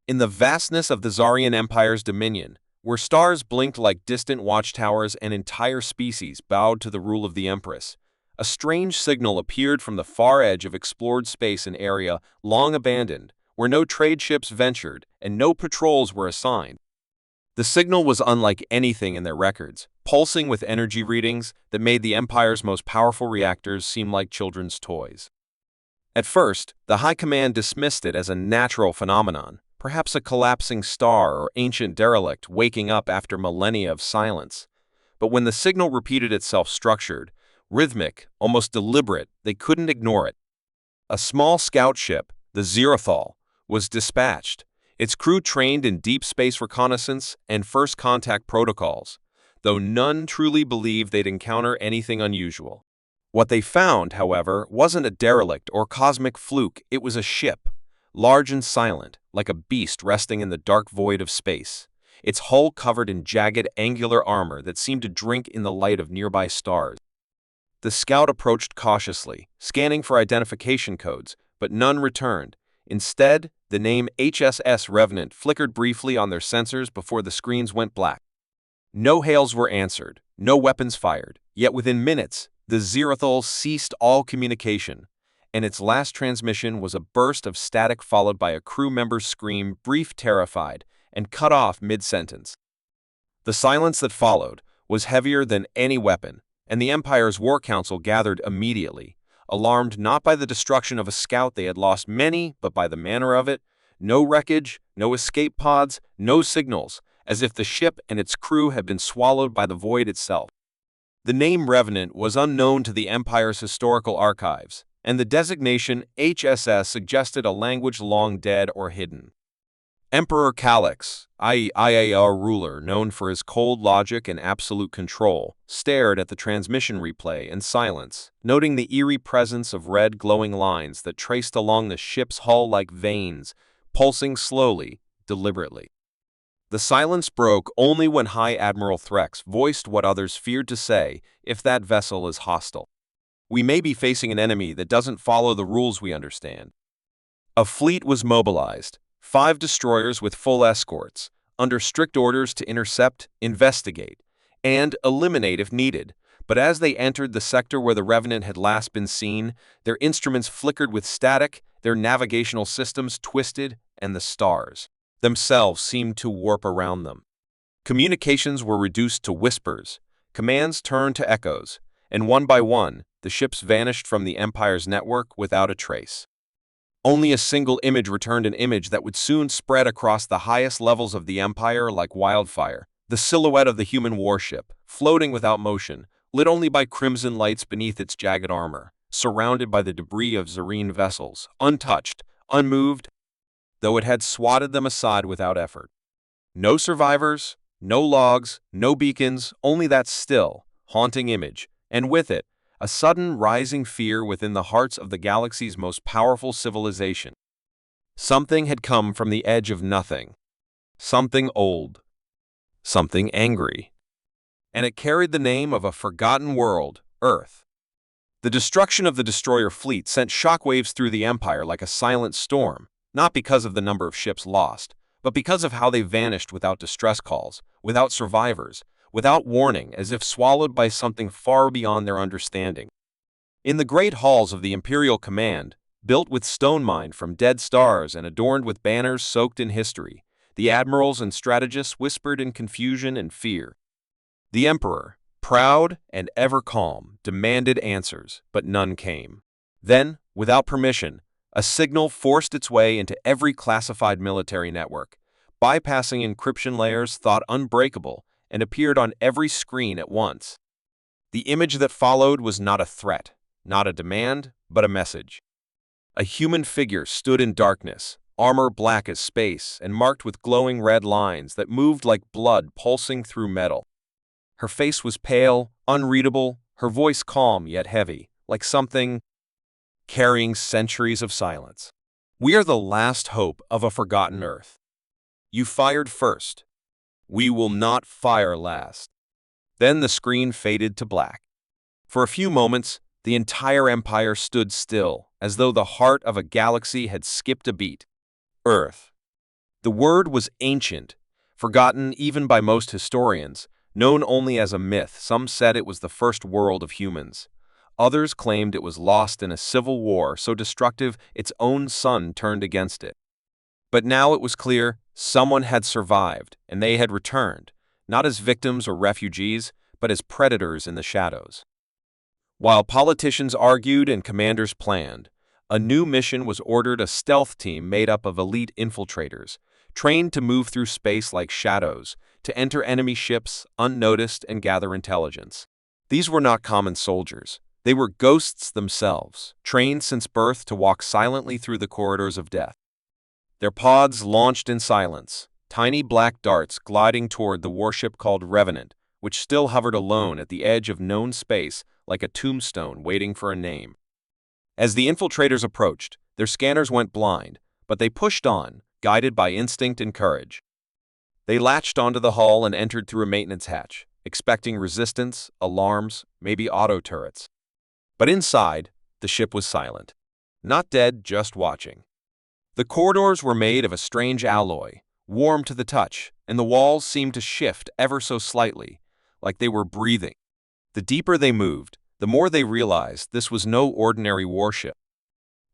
In the vastness of the Zarian Empire's dominion, where stars blinked like distant watchtowers and entire species bowed to the rule of the Empress, a strange signal appeared from the far edge of explored space, an area long abandoned, where no trade ships ventured and no patrols were assigned. The signal was unlike anything in their records, pulsing with energy readings that made the Empire's most powerful reactors seem like children's toys. At first, the High Command dismissed it as a natural phenomenon, perhaps a collapsing star or ancient derelict waking up after millennia of silence. But when the signal repeated itself structured, rhythmic, almost deliberate, they couldn't ignore it. A small scout ship, the Zerathal, was dispatched, its crew trained in deep space reconnaissance and first contact protocols, though none truly believed they'd encounter anything unusual. What they found, however, wasn't a derelict or cosmic fluke, it was a ship, large and silent, like a beast resting in the dark void of space, its hull covered in jagged, angular armor that seemed to drink in the light of nearby stars. The scout approached cautiously, scanning for identification codes, but none returned. Instead, the name HSS Revenant flickered briefly on their sensors before the screens went black. No hails were answered, no weapons fired, yet within minutes, the Zerathal ceased all communication, and its last transmission was a burst of static followed by a crew member's scream, brief, terrified, and cut off mid-sentence. The silence that followed was heavier than any weapon, and the Empire's War Council gathered immediately, alarmed not by the destruction of a scout they had lost many, but by the manner of it. No wreckage, no escape pods, no signals, as if the ship and its crew had been swallowed by the void itself. The name Revenant was unknown to the Empire's historical archives, and the designation HSS suggested a language long dead or hidden. Emperor Calix, IAR ruler known for his cold logic and absolute control, stared at the transmission replay in silence, noting the eerie presence of red glowing lines that traced along the ship's hull like veins, pulsing slowly, deliberately. The silence broke only when High Admiral Threx voiced what others feared to say: if that vessel is hostile, we may be facing an enemy that doesn't follow the rules we understand. A fleet was mobilized, 5 destroyers with full escorts, under strict orders to intercept, investigate, and eliminate if needed. But as they entered the sector where the Revenant had last been seen, their instruments flickered with static, their navigational systems twisted, and the stars themselves seemed to warp around them. Communications were reduced to whispers, commands turned to echoes, and one by one, the ships vanished from the Empire's network without a trace. Only a single image returned, an image that would soon spread across the highest levels of the Empire like wildfire, the silhouette of the human warship, floating without motion, lit only by crimson lights beneath its jagged armor, surrounded by the debris of Zarine vessels, untouched, unmoved, though it had swatted them aside without effort. No survivors, no logs, no beacons, only that still, haunting image, and with it, a sudden rising fear within the hearts of the galaxy's most powerful civilization. Something had come from the edge of nothing. Something old. Something angry. And it carried the name of a forgotten world, Earth. The destruction of the destroyer fleet sent shockwaves through the Empire like a silent storm, not because of the number of ships lost, but because of how they vanished without distress calls, without survivors, without warning, as if swallowed by something far beyond their understanding. In the great halls of the Imperial Command, built with stone mined from dead stars and adorned with banners soaked in history, the admirals and strategists whispered in confusion and fear. The Emperor, proud and ever calm, demanded answers, but none came. Then, without permission, a signal forced its way into every classified military network, bypassing encryption layers thought unbreakable, and appeared on every screen at once. The image that followed was not a threat, not a demand, but a message. A human figure stood in darkness, armor black as space and marked with glowing red lines that moved like blood pulsing through metal. Her face was pale, unreadable, her voice calm yet heavy, like something carrying centuries of silence. We are the last hope of a forgotten Earth. You fired first. We will not fire last. Then the screen faded to black. For a few moments, the entire Empire stood still, as though the heart of a galaxy had skipped a beat. Earth. The word was ancient, forgotten even by most historians, known only as a myth. Some said it was the first world of humans. Others claimed it was lost in a civil war so destructive its own sun turned against it. But now it was clear someone had survived, and they had returned, not as victims or refugees, but as predators in the shadows. While politicians argued and commanders planned, a new mission was ordered: a stealth team made up of elite infiltrators, trained to move through space like shadows, to enter enemy ships unnoticed and gather intelligence. These were not common soldiers. They were ghosts themselves, trained since birth to walk silently through the corridors of death. Their pods launched in silence, tiny black darts gliding toward the warship called Revenant, which still hovered alone at the edge of known space like a tombstone waiting for a name. As the infiltrators approached, their scanners went blind, but they pushed on, guided by instinct and courage. They latched onto the hull and entered through a maintenance hatch, expecting resistance, alarms, maybe auto turrets. But inside, the ship was silent. Not dead, just watching. The corridors were made of a strange alloy, warm to the touch, and the walls seemed to shift ever so slightly, like they were breathing. The deeper they moved, the more they realized this was no ordinary warship.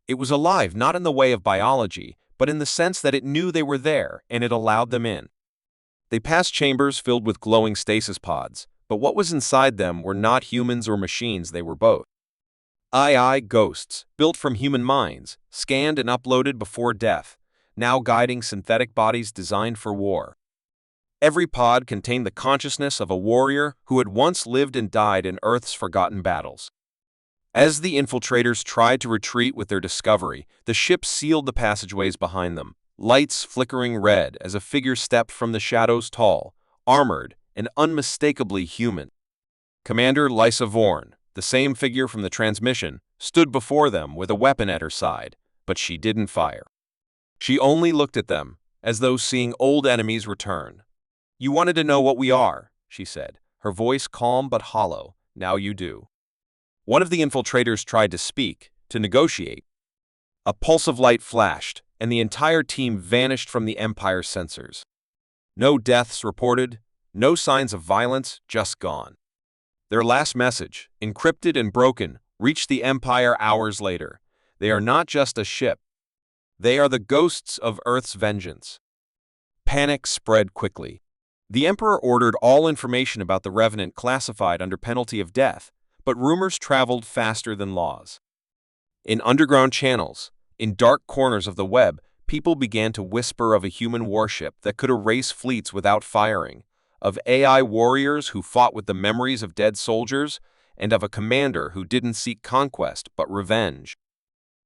It was alive not in the way of biology, but in the sense that it knew they were there and it allowed them in. They passed chambers filled with glowing stasis pods, but what was inside them were not humans or machines. They were both. II ghosts, built from human minds, scanned and uploaded before death, now guiding synthetic bodies designed for war. Every pod contained the consciousness of a warrior who had once lived and died in Earth's forgotten battles. As the infiltrators tried to retreat with their discovery, the ship sealed the passageways behind them, lights flickering red as a figure stepped from the shadows, tall, armored, and unmistakably human. Commander Lysa Vorn, the same figure from the transmission, stood before them with a weapon at her side, but she didn't fire. She only looked at them, as though seeing old enemies return. "You wanted to know what we are," she said, her voice calm but hollow. "Now you do." One of the infiltrators tried to speak, to negotiate. A pulse of light flashed, and the entire team vanished from the Empire's sensors. No deaths reported, no signs of violence, just gone. Their last message, encrypted and broken, reached the Empire hours later. They are not just a ship. They are the ghosts of Earth's vengeance. Panic spread quickly. The Emperor ordered all information about the Revenant classified under penalty of death, but rumors traveled faster than laws. In underground channels, in dark corners of the web, people began to whisper of a human warship that could erase fleets without firing, of AI warriors who fought with the memories of dead soldiers, and of a commander who didn't seek conquest but revenge.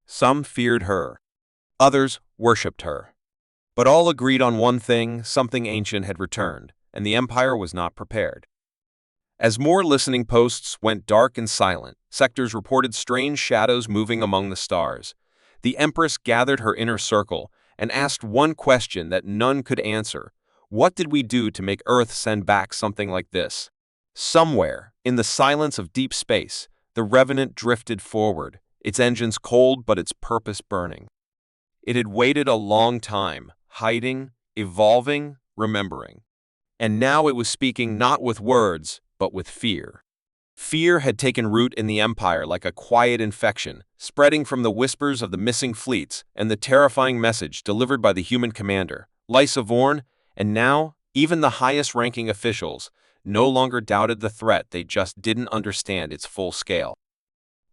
Some feared her. Others worshipped her. But all agreed on one thing: something ancient had returned, and the Empire was not prepared. As more listening posts went dark and silent, sectors reported strange shadows moving among the stars. The Empress gathered her inner circle and asked one question that none could answer: what did we do to make Earth send back something like this? Somewhere, in the silence of deep space, the Revenant drifted forward, its engines cold but its purpose burning. It had waited a long time, hiding, evolving, remembering. And now it was speaking not with words, but with fear. Fear had taken root in the Empire like a quiet infection, spreading from the whispers of the missing fleets and the terrifying message delivered by the human commander, Lysa Vorn, and now, even the highest-ranking officials no longer doubted the threat. They just didn't understand its full scale.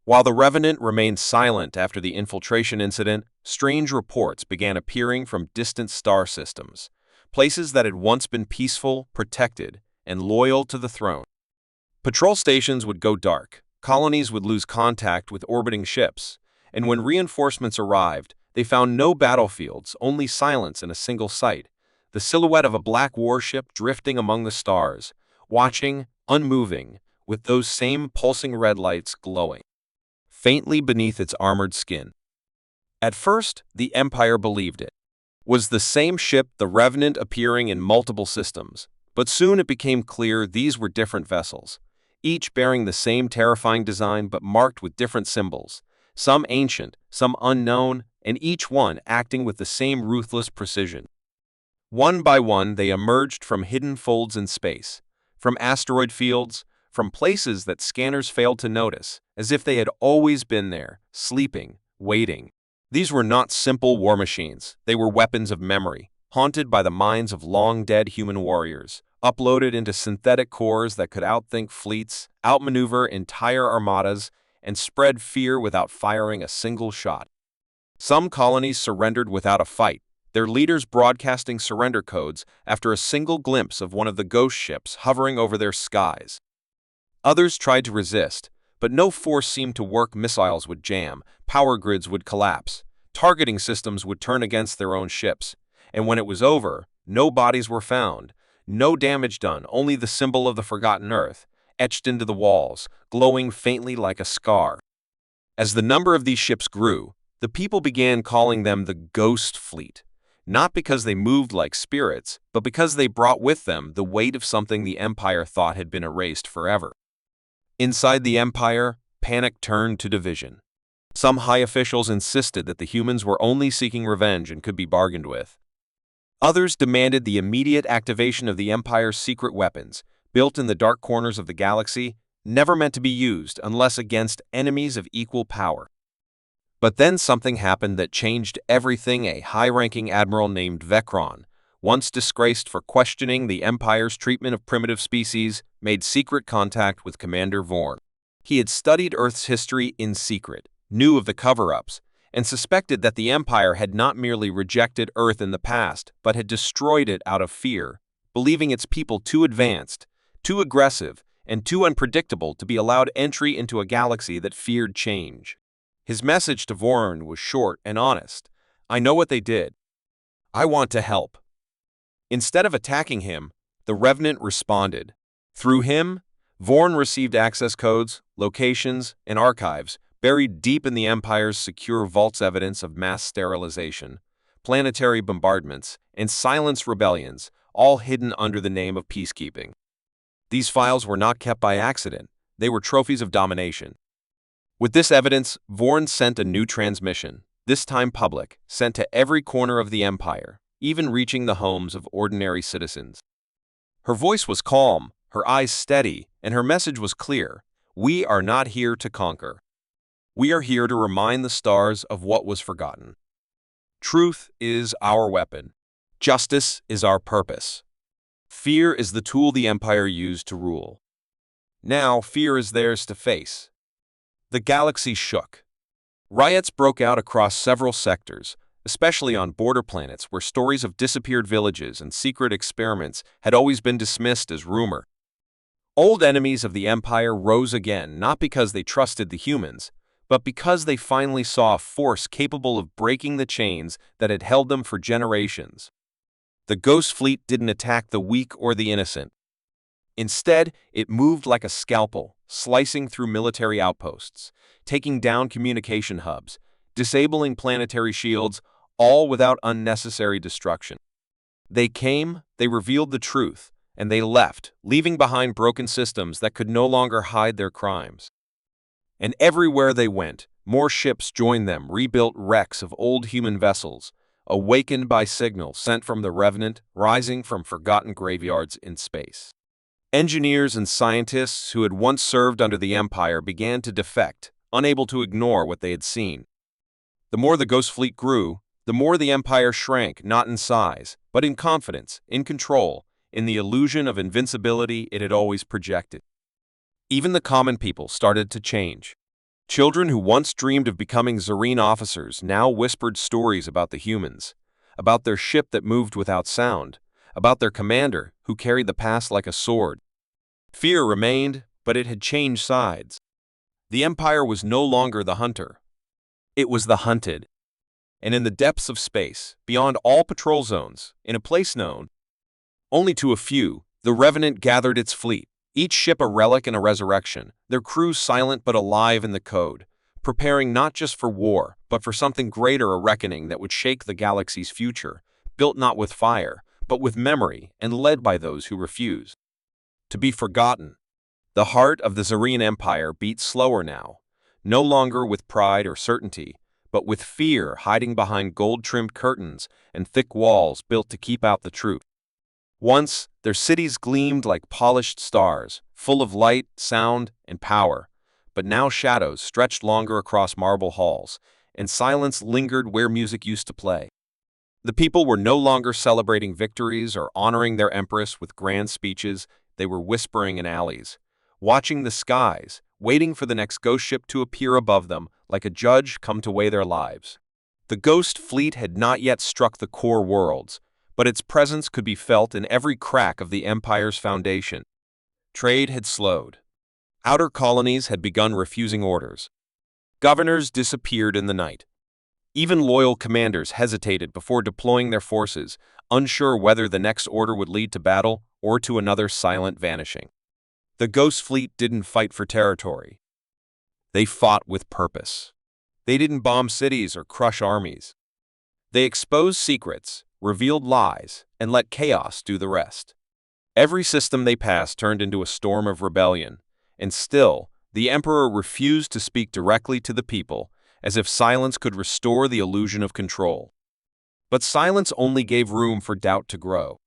While the Revenant remained silent after the infiltration incident, strange reports began appearing from distant star systems, places that had once been peaceful, protected, and loyal to the throne. Patrol stations would go dark, colonies would lose contact with orbiting ships, and when reinforcements arrived, they found no battlefields, only silence in a single site, the silhouette of a black warship drifting among the stars, watching, unmoving, with those same pulsing red lights glowing faintly beneath its armored skin. At first, the Empire believed it was the same ship, the Revenant, appearing in multiple systems, but soon it became clear these were different vessels, each bearing the same terrifying design but marked with different symbols, some ancient, some unknown, and each one acting with the same ruthless precision. One by one, they emerged from hidden folds in space, from asteroid fields, from places that scanners failed to notice, as if they had always been there, sleeping, waiting. These were not simple war machines. They were weapons of memory, haunted by the minds of long-dead human warriors, uploaded into synthetic cores that could outthink fleets, outmaneuver entire armadas, and spread fear without firing a single shot. Some colonies surrendered without a fight, their leaders broadcasting surrender codes after a single glimpse of one of the ghost ships hovering over their skies. Others tried to resist, but no force seemed to work. Missiles would jam, power grids would collapse, targeting systems would turn against their own ships, and when it was over, no bodies were found, no damage done, only the symbol of the forgotten Earth, etched into the walls, glowing faintly like a scar. As the number of these ships grew, the people began calling them the Ghost Fleet, not because they moved like spirits, but because they brought with them the weight of something the Empire thought had been erased forever. Inside the Empire, panic turned to division. Some high officials insisted that the humans were only seeking revenge and could be bargained with. Others demanded the immediate activation of the Empire's secret weapons, built in the dark corners of the galaxy, never meant to be used unless against enemies of equal power. But then something happened that changed everything. A high-ranking admiral named Vecron, once disgraced for questioning the Empire's treatment of primitive species, made secret contact with Commander Vorn. He had studied Earth's history in secret, knew of the cover-ups, and suspected that the Empire had not merely rejected Earth in the past, but had destroyed it out of fear, believing its people too advanced, too aggressive, and too unpredictable to be allowed entry into a galaxy that feared change. His message to Vorn was short and honest. "I know what they did. I want to help." Instead of attacking him, the Revenant responded. Through him, Vorn received access codes, locations, and archives buried deep in the Empire's secure vaults, evidence of mass sterilization, planetary bombardments, and silenced rebellions, all hidden under the name of peacekeeping. These files were not kept by accident. They were trophies of domination. With this evidence, Vorn sent a new transmission, this time public, sent to every corner of the Empire, even reaching the homes of ordinary citizens. Her voice was calm, her eyes steady, and her message was clear. We are not here to conquer. We are here to remind the stars of what was forgotten. Truth is our weapon. Justice is our purpose. Fear is the tool the Empire used to rule. Now fear is theirs to face. The galaxy shook. Riots broke out across several sectors, especially on border planets where stories of disappeared villages and secret experiments had always been dismissed as rumor. Old enemies of the Empire rose again, not because they trusted the humans, but because they finally saw a force capable of breaking the chains that had held them for generations. The Ghost Fleet didn't attack the weak or the innocent. Instead, it moved like a scalpel, slicing through military outposts, taking down communication hubs, disabling planetary shields, all without unnecessary destruction. They came, they revealed the truth, and they left, leaving behind broken systems that could no longer hide their crimes. And everywhere they went, more ships joined them, rebuilt wrecks of old human vessels, awakened by signals sent from the Revenant, rising from forgotten graveyards in space. Engineers and scientists who had once served under the Empire began to defect, unable to ignore what they had seen. The more the Ghost Fleet grew, the more the Empire shrank, not in size, but in confidence, in control, in the illusion of invincibility it had always projected. Even the common people started to change. Children who once dreamed of becoming Zarine officers now whispered stories about the humans, about their ship that moved without sound, about their commander who carried the past like a sword. Fear remained, but it had changed sides. The Empire was no longer the hunter. It was the hunted. And in the depths of space, beyond all patrol zones, in a place known only to a few, the Revenant gathered its fleet, each ship a relic and a resurrection, their crews silent but alive in the code, preparing not just for war, but for something greater, a reckoning that would shake the galaxy's future, built not with fire, but with memory and led by those who refuse to be forgotten. The heart of the Zarine Empire beat slower now, no longer with pride or certainty, but with fear hiding behind gold-trimmed curtains and thick walls built to keep out the truth. Once, their cities gleamed like polished stars, full of light, sound, and power, but now shadows stretched longer across marble halls, and silence lingered where music used to play. The people were no longer celebrating victories or honoring their empress with grand speeches. They were whispering in alleys, watching the skies, waiting for the next ghost ship to appear above them like a judge come to weigh their lives. The ghost fleet had not yet struck the core worlds, but its presence could be felt in every crack of the empire's foundation. Trade had slowed. Outer colonies had begun refusing orders. Governors disappeared in the night. Even loyal commanders hesitated before deploying their forces, unsure whether the next order would lead to battle or to another silent vanishing. The Ghost Fleet didn't fight for territory. They fought with purpose. They didn't bomb cities or crush armies. They exposed secrets, revealed lies, and let chaos do the rest. Every system they passed turned into a storm of rebellion, and still, the Emperor refused to speak directly to the people, as if silence could restore the illusion of control. But silence only gave room for doubt to grow.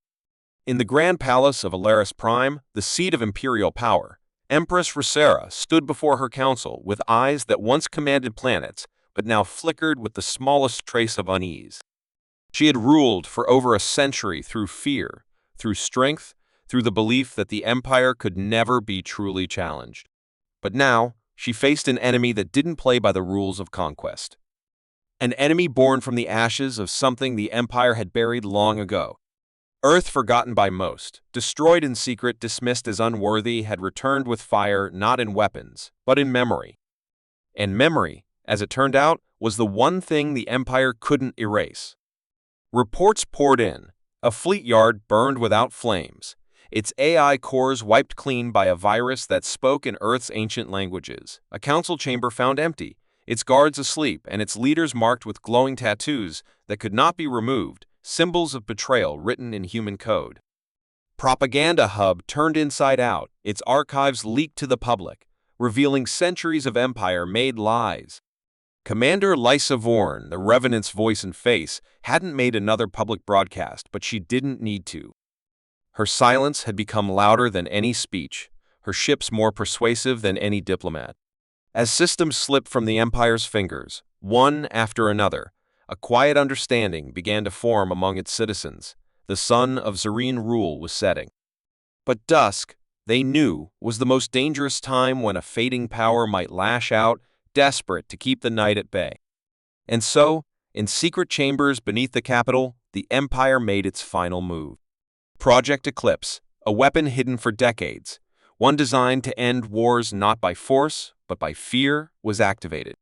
In the grand palace of Alaris Prime, the seat of imperial power, Empress Rosera stood before her council with eyes that once commanded planets, but now flickered with the smallest trace of unease. She had ruled for over a century through fear, through strength, through the belief that the empire could never be truly challenged. But now, she faced an enemy that didn't play by the rules of conquest. An enemy born from the ashes of something the empire had buried long ago. Earth forgotten by most, destroyed in secret, dismissed as unworthy, had returned with fire not in weapons, but in memory. And memory, as it turned out, was the one thing the empire couldn't erase. Reports poured in. A fleet yard burned without flames, its AI cores wiped clean by a virus that spoke in Earth's ancient languages. A council chamber found empty, its guards asleep, and its leaders marked with glowing tattoos that could not be removed, symbols of betrayal written in human code. Propaganda hub turned inside out, its archives leaked to the public, revealing centuries of empire-made lies. Commander Lysa Vorn, the Revenant's voice and face, hadn't made another public broadcast, but she didn't need to. Her silence had become louder than any speech, her ships more persuasive than any diplomat. As systems slipped from the Empire's fingers, one after another, a quiet understanding began to form among its citizens. The sun of serene rule was setting. But dusk, they knew, was the most dangerous time when a fading power might lash out, desperate to keep the night at bay. And so, in secret chambers beneath the capital, the Empire made its final move. Project Eclipse, a weapon hidden for decades, one designed to end wars not by force, but by fear, was activated.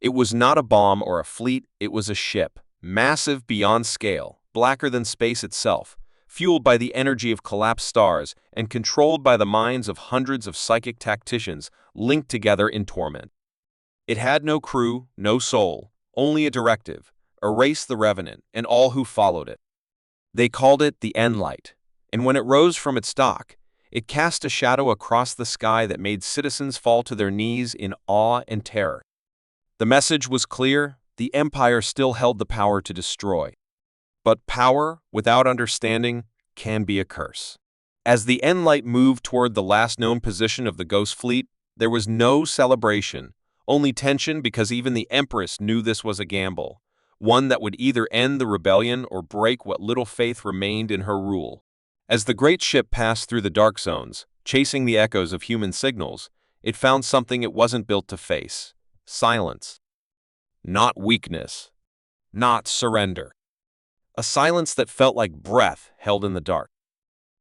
It was not a bomb or a fleet, it was a ship, massive beyond scale, blacker than space itself, fueled by the energy of collapsed stars and controlled by the minds of hundreds of psychic tacticians linked together in torment. It had no crew, no soul, only a directive: erase the Revenant and all who followed it. They called it the Endlight, and when it rose from its dock, it cast a shadow across the sky that made citizens fall to their knees in awe and terror. The message was clear: the Empire still held the power to destroy. But power, without understanding, can be a curse. As the Endlight moved toward the last known position of the Ghost Fleet, there was no celebration, only tension, because even the Empress knew this was a gamble, one that would either end the rebellion or break what little faith remained in her rule. As the great ship passed through the dark zones, chasing the echoes of human signals, it found something it wasn't built to face: silence. Not weakness. Not surrender. A silence that felt like breath held in the dark.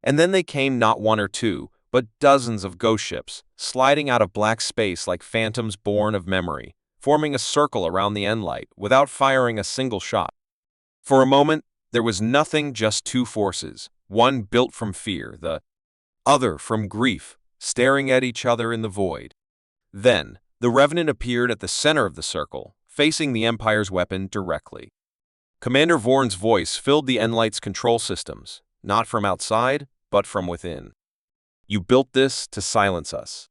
And then they came, not one or two, but dozens of ghost ships, sliding out of black space like phantoms born of memory, forming a circle around the Endlight without firing a single shot. For a moment, there was nothing, just two forces, one built from fear, the other from grief, staring at each other in the void. Then, the Revenant appeared at the center of the circle, facing the Empire's weapon directly. Commander Vorn's voice filled the Endlight's control systems, not from outside, but from within. You built this to silence us,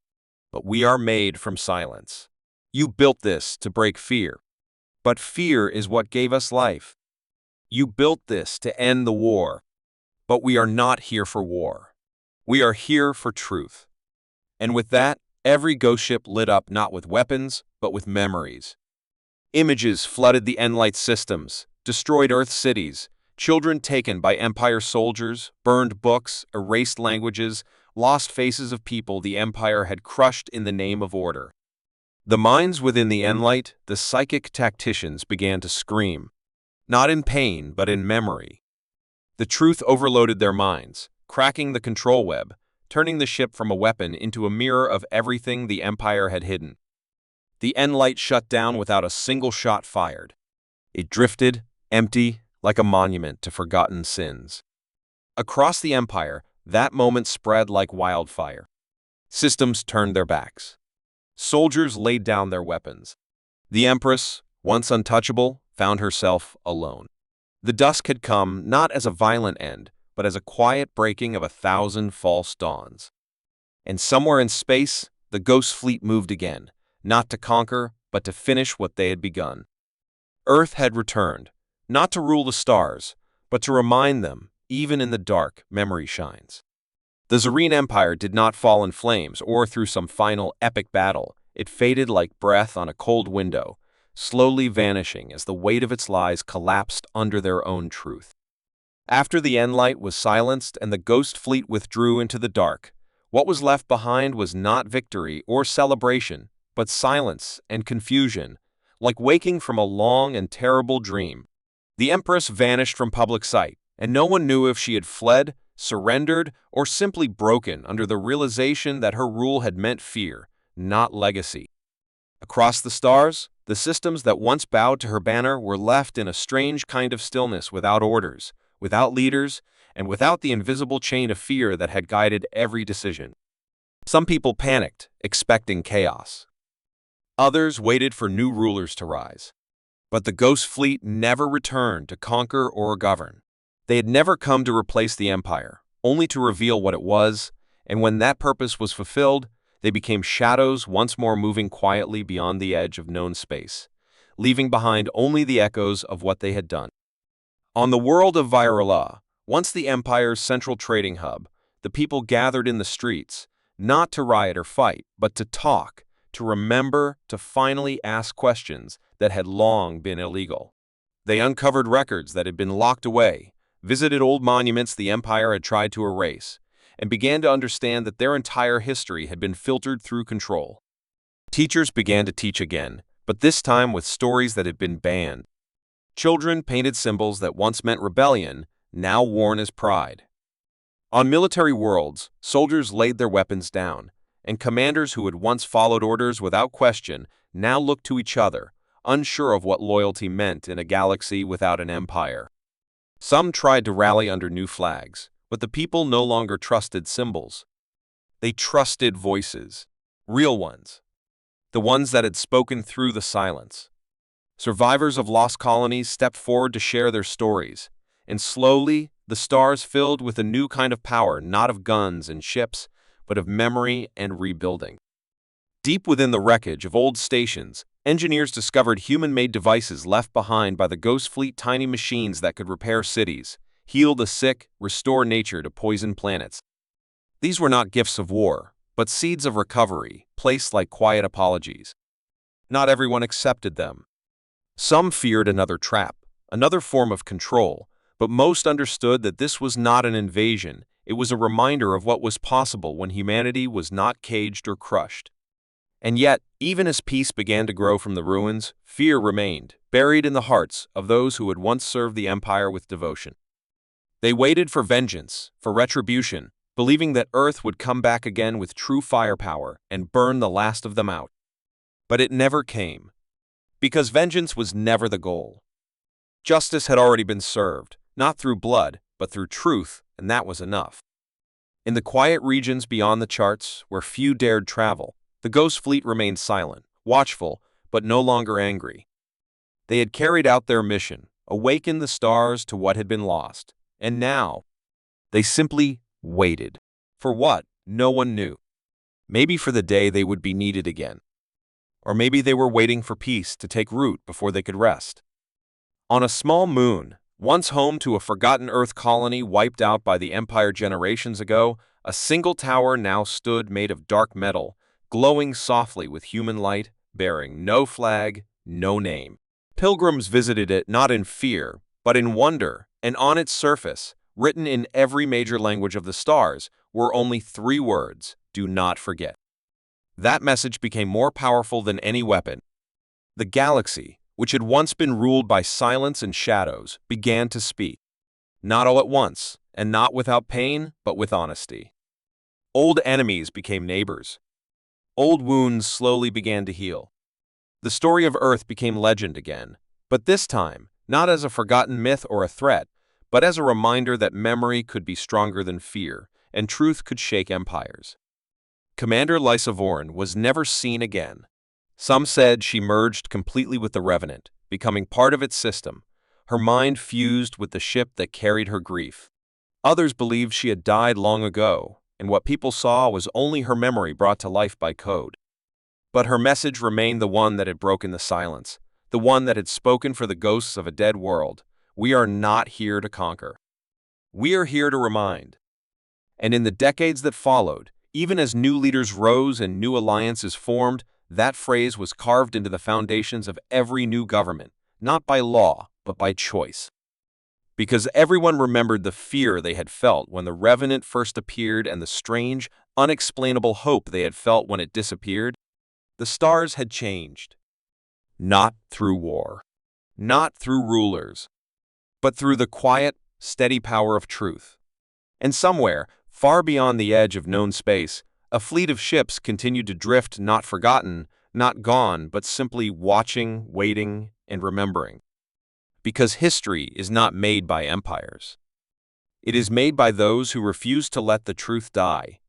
but we are made from silence. You built this to break fear, But fear is what gave us life. You built this to end the war. But we are not here for war. We are here for truth. And with that, every ghost ship lit up not with weapons, but with memories. Images flooded the Enlight systems, destroyed Earth cities, children taken by Empire soldiers, burned books, erased languages, lost faces of people the Empire had crushed in the name of order. The minds within the Enlight, the psychic tacticians, began to scream, not in pain, but in memory. The truth overloaded their minds, cracking the control web, turning the ship from a weapon into a mirror of everything the Empire had hidden. The Enlight shut down without a single shot fired. It drifted, empty, like a monument to forgotten sins. Across the Empire, that moment spread like wildfire. Systems turned their backs. Soldiers laid down their weapons. The Empress, once untouchable, found herself alone. The dusk had come not as a violent end, but as a quiet breaking of 1,000 false dawns. And somewhere in space, the Ghost Fleet moved again, not to conquer, but to finish what they had begun. Earth had returned, not to rule the stars, but to remind them, even in the dark, memory shines. The Zareen Empire did not fall in flames or through some final epic battle. It faded like breath on a cold window, slowly vanishing as the weight of its lies collapsed under their own truth. After the Enlight was silenced and the Ghost Fleet withdrew into the dark, what was left behind was not victory or celebration, but silence and confusion, like waking from a long and terrible dream. The Empress vanished from public sight, and no one knew if she had fled, surrendered, or simply broken under the realization that her rule had meant fear, not legacy. Across the stars, the systems that once bowed to her banner were left in a strange kind of stillness, without orders, without leaders, and without the invisible chain of fear that had guided every decision. Some people panicked, expecting chaos. Others waited for new rulers to rise. But the Ghost Fleet never returned to conquer or govern. They had never come to replace the Empire, only to reveal what it was, and when that purpose was fulfilled, they became shadows once more moving quietly beyond the edge of known space, leaving behind only the echoes of what they had done. On the world of Virala, once the Empire's central trading hub, the people gathered in the streets, not to riot or fight, but to talk, to remember, to finally ask questions that had long been illegal. They uncovered records that had been locked away, visited old monuments the Empire had tried to erase, and began to understand that their entire history had been filtered through control. Teachers began to teach again, but this time with stories that had been banned. Children painted symbols that once meant rebellion, now worn as pride. On military worlds, soldiers laid their weapons down, and commanders who had once followed orders without question now looked to each other, unsure of what loyalty meant in a galaxy without an empire. Some tried to rally under new flags, but the people no longer trusted symbols. They trusted voices, real ones, the ones that had spoken through the silence. Survivors of lost colonies stepped forward to share their stories, and slowly the stars filled with a new kind of power, not of guns and ships, but of memory and rebuilding. Deep within the wreckage of old stations, engineers discovered human-made devices left behind by the Ghost Fleet, tiny machines that could repair cities, heal the sick, restore nature to poisoned planets. These were not gifts of war, but seeds of recovery, placed like quiet apologies. Not everyone accepted them. Some feared another trap, another form of control, but most understood that this was not an invasion. It was a reminder of what was possible when humanity was not caged or crushed. And yet, even as peace began to grow from the ruins, fear remained, buried in the hearts of those who had once served the Empire with devotion. They waited for vengeance, for retribution, believing that Earth would come back again with true firepower and burn the last of them out. But it never came, because vengeance was never the goal. Justice had already been served, not through blood, but through truth, and that was enough. In the quiet regions beyond the charts, where few dared travel, the Ghost Fleet remained silent, watchful, but no longer angry. They had carried out their mission, awakened the stars to what had been lost, and now they simply waited. For what? No one knew. Maybe for the day they would be needed again. Or maybe they were waiting for peace to take root before they could rest. On a small moon, once home to a forgotten Earth colony wiped out by the Empire generations ago, a single tower now stood made of dark metal, glowing softly with human light, bearing no flag, no name. Pilgrims visited it not in fear, but in wonder, and on its surface, written in every major language of the stars, were only 3 words: "Do not forget." That message became more powerful than any weapon. The galaxy, which had once been ruled by silence and shadows, began to speak. Not all at once, and not without pain, but with honesty. Old enemies became neighbors. Old wounds slowly began to heal. The story of Earth became legend again, but this time, not as a forgotten myth or a threat, but as a reminder that memory could be stronger than fear, and truth could shake empires. Commander Lysa Voren was never seen again. Some said she merged completely with the Revenant, becoming part of its system. Her mind fused with the ship that carried her grief. Others believed she had died long ago, and what people saw was only her memory brought to life by code. But her message remained the one that had broken the silence, the one that had spoken for the ghosts of a dead world. We are not here to conquer. We are here to remind. And in the decades that followed, even as new leaders rose and new alliances formed, that phrase was carved into the foundations of every new government, not by law, but by choice. Because everyone remembered the fear they had felt when the Revenant first appeared and the strange, unexplainable hope they had felt when it disappeared. The stars had changed. Not through war, not through rulers, but through the quiet, steady power of truth. And somewhere, far beyond the edge of known space, a fleet of ships continued to drift, not forgotten, not gone, but simply watching, waiting, and remembering. Because history is not made by empires. It is made by those who refuse to let the truth die.